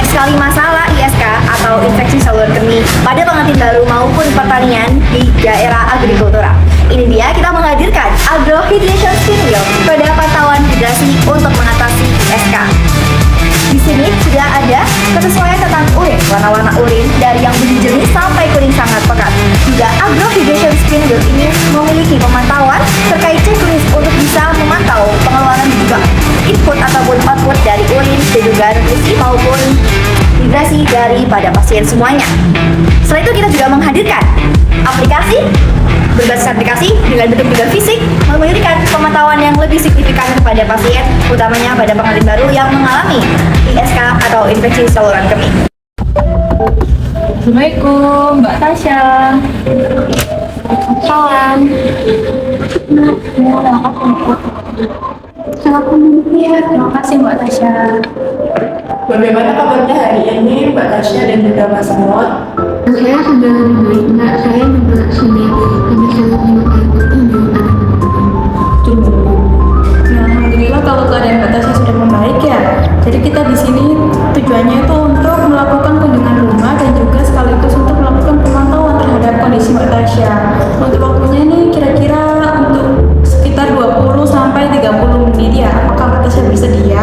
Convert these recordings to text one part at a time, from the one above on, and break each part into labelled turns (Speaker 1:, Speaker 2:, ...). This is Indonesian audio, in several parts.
Speaker 1: sekali masalah ISK atau infeksi saluran kemih pada pengantin baru maupun pertanian di daerah agrikultura. Ini dia kita menghadirkan Agrohydration Spin Wheel pada pantauan hidrasi untuk mengatasi ISK. Di sini sudah ada kesesuaian tentang urin, warna-warna urin dari yang biru jernih sampai kuning sangat pekat. Juga Agrohydration Spin Wheel ini memiliki pemantauan terkait checklist untuk bisa memantau pengeluaran juga input ataupun output dari urin dan juga nutrisi maupun hidrasi daripada pasien semuanya. Selain itu kita juga menghadirkan aplikasi berbasis aplikasi dengan bentuk juga fisik memberikan pemantauan yang lebih signifikan kepada pasien, utamanya pada pengantin baru yang mengalami ISK atau infeksi saluran kemih.
Speaker 2: Assalamualaikum, Mbak Tasya.
Speaker 1: Salam.
Speaker 2: Terima kasih Mbak Tasya.
Speaker 3: Bagaimana kabarnya hari ini Mbak Tasya dan juga Mas Mod?
Speaker 4: Saya sudah lebih baik, Mbak. Saya juga sudah sangat minum air putih dan
Speaker 2: Ya, alhamdulillah kalau keadaan Mbak Tasya sudah membaik ya. Jadi kita di sini tujuannya itu untuk melakukan kunjungan rumah dan juga sekaligus untuk melakukan pemantauan terhadap kondisi Mbak Tasya. Untuk waktunya ini kira-kira untuk sekitar 20 sampai 30 menit ya. Apakah Mbak Tasya bersedia?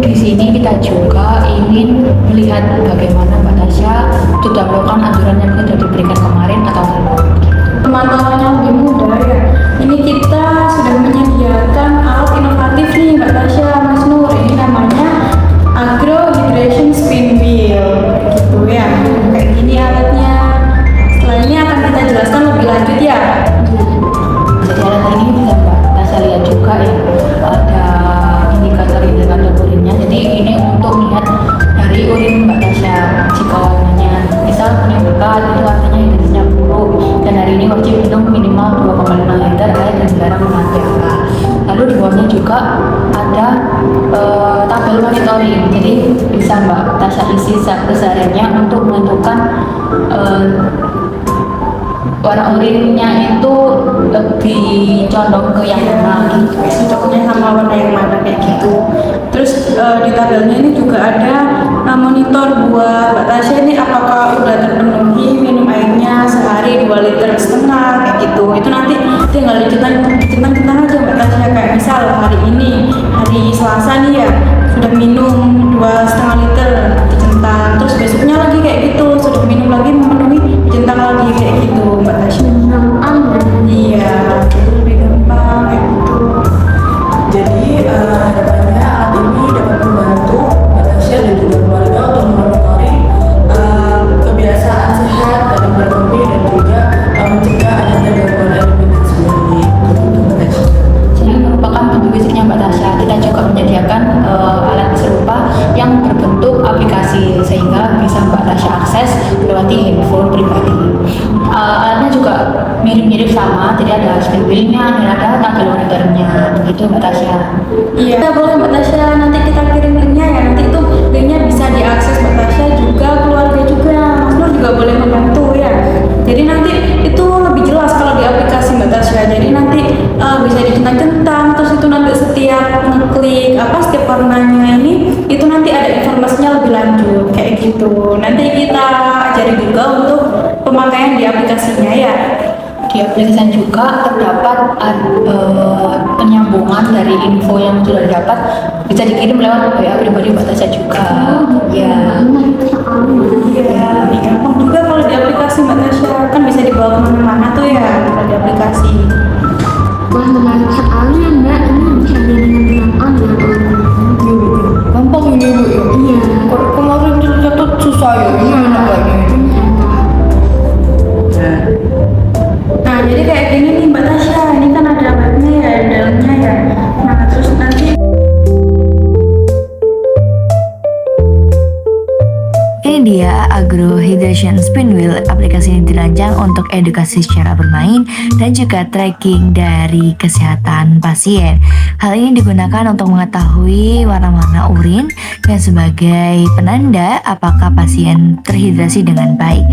Speaker 5: Di sini kita juga ingin melihat bagaimana Mbak Tasya sudah melakukan aturan yang sudah diberikan kemarin atau belum.
Speaker 2: Pemantauannya lebih mudah ya. Ini kita sudah menyediakan alat inovatif nih Mbak Tasya, Mas Nur. Ini namanya Agrohydration Spin Wheel, gitu ya. Kayak gini alatnya. Setelah ini akan kita jelaskan lebih lanjut ya.
Speaker 5: Jadi alat ini bisa Mbak Tasya lihat juga ya, ada indikator urinnya. Jadi ini untuk melihat dari urin Mbak Tasya, jika warnanya misal kuning pekat itu artinya hidrasinya buruk, dan hari ini wajib minum minimal 2,5 liter air dan garam 5 pH. Lalu di bawahnya juga ada tabel monitoring, jadi bisa Mbak Tasya isi kesehariannya untuk menentukan warna urinnya itu lebih condong ke yang mana gitu.
Speaker 2: Cocoknya sama warna yang mana kayak gitu. Terus di tabelnya ini juga ada monitor buat Mbak Tasya ini apakah udah terpenuhi minum airnya sehari 2,5 liter kayak gitu. Itu nanti tinggal dicentang aja Mbak Tasya, kayak misal hari ini hari Selasa nih ya sudah minum 2,5 liter dicentang, terus besoknya lagi kayak gitu sudah minum lagi memenuhi dicentang lagi kayak gitu Mbak Tasya. Iya, jadi lebih gampang kayak gitu.
Speaker 3: Jadi harapannya alat ini dapat membantu Mbak Tasya dan juga keluarga untuk memonitoring kebiasaan sehat dalam berkemih dan juga mencegah adanya gangguan eliminasi ini. Mbak Tasya.
Speaker 5: Jadi merupakan bentuk fisiknya Mbak Tasya. Kita juga menyediakan alat serupa yang berbentuk aplikasi sehingga bisa Mbak Tasya akses melewati handphone pribadi. Alatnya juga mirip-mirip sama, jadi ada spin wheel-nya dan ada tabel monitornya, begitu Mbak Tasya.
Speaker 2: Iya, boleh Mbak Tasya, nanti kita kirim linknya ya. Nanti itu linknya bisa diakses Mbak Tasya juga, keluarga juga, Mas Nur juga boleh membantu ya. Jadi nanti itu lebih jelas kalau di aplikasi Mbak Tasya. Jadi nanti bisa dicentang-centang, terus itu nanti setiap ngeklik setiap warnanya ini itu nanti ada informasinya lebih lanjut kayak gitu. Nanti kita ajari juga untuk pemakaian di aplikasinya ya.
Speaker 5: Di aplikasi juga terdapat penyambungan dari info yang sudah didapat, bisa dikirim lewat WA pribadi Mbak Tasya juga. Ya.
Speaker 2: Iya, gampang juga kalau di aplikasi Mbak Tasya, kan bisa dibawa kemana-mana tuh ya kalau di aplikasi.
Speaker 4: wah, menarik sekali ya, Mbak. Ini bisa dengan gampang ya,
Speaker 3: Gampang ini Bu ya?
Speaker 4: Iya.
Speaker 3: Kemarin ternyata susah ya, ini enak lagi.
Speaker 2: Nah, jadi kayak gini nih Mbak Tasya, ini kan ada alatnya ya di dalamnya ya. Nah, terus nanti
Speaker 1: Ini dia Agrohydration Spin Wheel. Aplikasi ini dirancang untuk edukasi secara bermain dan juga tracking dari kesehatan pasien. Hal ini digunakan untuk mengetahui warna-warna urin yang sebagai penanda apakah pasien terhidrasi dengan baik.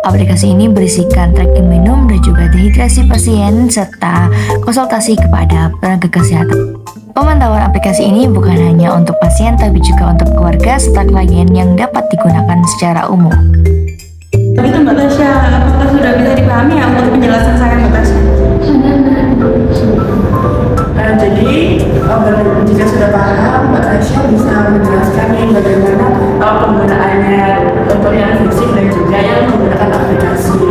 Speaker 6: Aplikasi ini berisikan tracking minum dan juga dehidrasi pasien serta konsultasi kepada tenaga kesehatan. Pemantauan aplikasi ini bukan hanya untuk pasien tapi juga untuk keluarga serta klien yang dapat digunakan secara umum.
Speaker 2: Begitu Mbak Tasya, apakah sudah bisa dipahami ya untuk penjelasan saya Mbak Tasya?
Speaker 3: Jadi jika sudah paham, Mbak Tasya bisa menjelaskan nih bagaimana penggunaannya untuk yang fisik dan juga yang menggunakan aplikasi.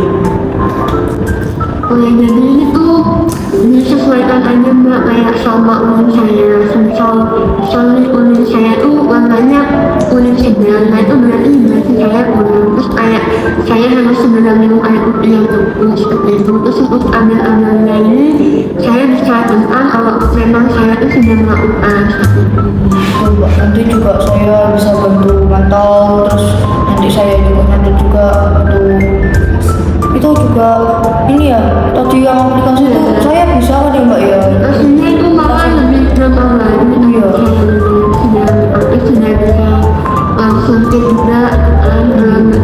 Speaker 4: Oh ya, jadi itu disesuaikan aja Mbak, kayak sama urin saya. Misalnya urin saya tuh warnanya urin sedang, nah itu berarti saya kurang. Terus kayak saya harus segera minum air putih yang cukup seperti itu. Terus untuk ambil-ambilnya ini saya bisa tentang kalau memang saya itu sudah melakukan seperti itu.
Speaker 5: Nanti juga saya bisa bantu mantau, terus nanti saya juga nanti juga bantu itu juga ini ya tadi yang aplikasi itu saya bisa kan ya Mbak ya.
Speaker 4: Rasanya itu malah lebih gampang lagi. Sudah bisa langsung cek juga bahannya.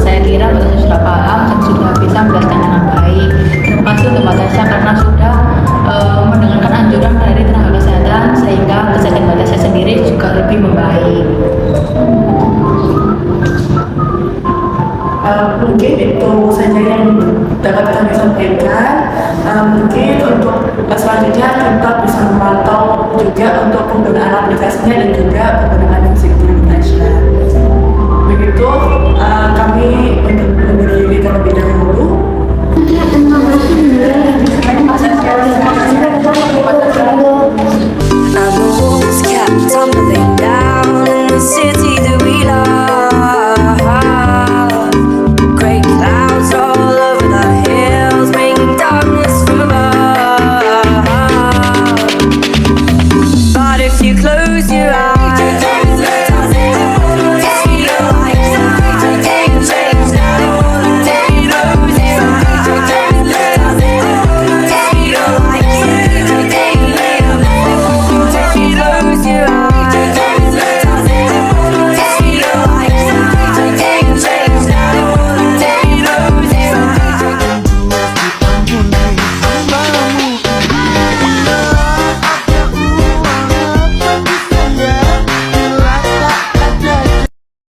Speaker 5: Saya kira Mbak Tasya sudah paham dan sudah bisa menjelaskan dengan baik. Terima kasih untuk Mbak Tasya karena sudah mendengarkan anjuran dari tenaga kesehatan sehingga kesehatan Mbak Tasya sendiri juga lebih membaik.
Speaker 3: Mungkin itu saja yang dapat kami sampaikan. Mungkin untuk selanjutnya kita bisa memantau juga untuk penggunaan aplikasinya dan juga penggunaan musiknya Mbak Tasya. Begitu kami untuk undur diri terlebih dahulu.
Speaker 4: Terima kasih.
Speaker 3: Terima kasih.